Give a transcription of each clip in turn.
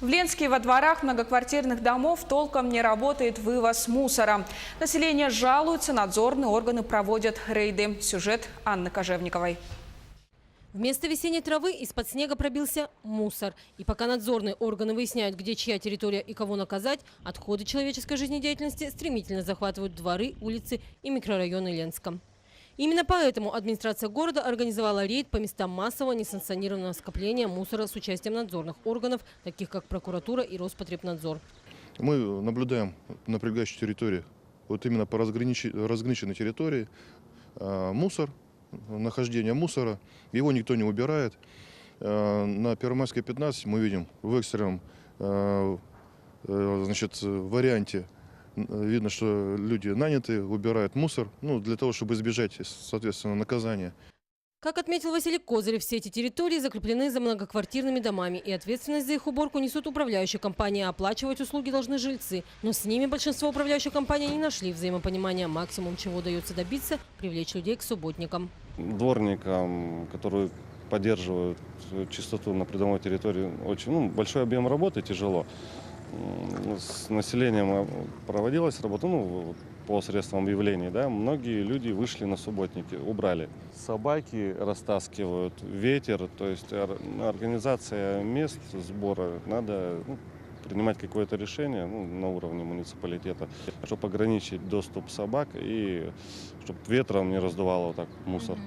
В Ленске во дворах многоквартирных домов толком не работает вывоз мусора. Население жалуется, надзорные органы проводят рейды. Сюжет Анны Кожевниковой. Вместо весенней травы из-под снега пробился мусор. И пока надзорные органы выясняют, где чья территория и кого наказать, отходы человеческой жизнедеятельности стремительно захватывают дворы, улицы и микрорайоны Ленска. Именно поэтому администрация города организовала рейд по местам массового несанкционированного скопления мусора с участием надзорных органов, таких как прокуратура и Роспотребнадзор. Мы наблюдаем на прилегающей территории, вот именно по разграниченной территории, мусор, нахождение мусора. Его никто не убирает. На Первомайской 15 мы видим в экстренном варианте. Видно, что люди наняты, убирают мусор, для того, чтобы избежать, соответственно, наказания. Как отметил Василий Козырев, все эти территории закреплены за многоквартирными домами, и ответственность за их уборку несут управляющие компании, а оплачивать услуги должны жильцы. Но с ними большинство управляющих компаний не нашли взаимопонимания. Максимум, чего удается добиться – привлечь людей к субботникам. Дворникам, которые поддерживают чистоту на придомовой территории, очень большой объем работы, тяжело. С населением проводилась работа по средствам объявлений. Да? Многие люди вышли на субботники, убрали. Собаки растаскивают, ветер, то есть организация мест сбора, надо принимать какое-то решение на уровне муниципалитета, чтобы ограничить доступ собак и чтобы ветром не раздувало вот так мусор.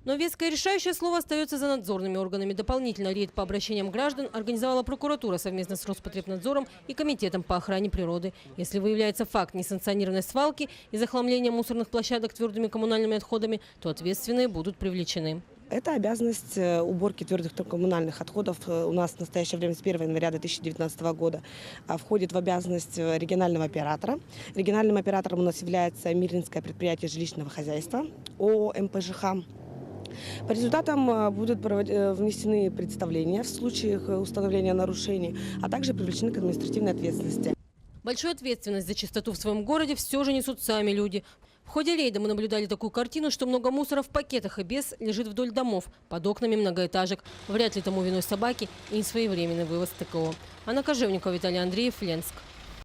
Но веское решающее слово остается за надзорными органами. Дополнительно рейд по обращениям граждан организовала прокуратура совместно с Роспотребнадзором и Комитетом по охране природы. Если выявляется факт несанкционированной свалки и захламления мусорных площадок твердыми коммунальными отходами, то ответственные будут привлечены. Это обязанность уборки твердых коммунальных отходов у нас в настоящее время с 1 января 2019 года входит в обязанность регионального оператора. Региональным оператором у нас является Мирлинское предприятие жилищного хозяйства ООО МПЖХ. По результатам будут внесены представления в случаях установления нарушений, а также привлечены к административной ответственности. Большую ответственность за чистоту в своем городе все же несут сами люди. В ходе рейда мы наблюдали такую картину, что много мусора в пакетах и без лежит вдоль домов, под окнами многоэтажек. Вряд ли тому виной собаки и несвоевременный вывоз ТКО. Анна Кожевникова, Виталий Андреев, Ленск.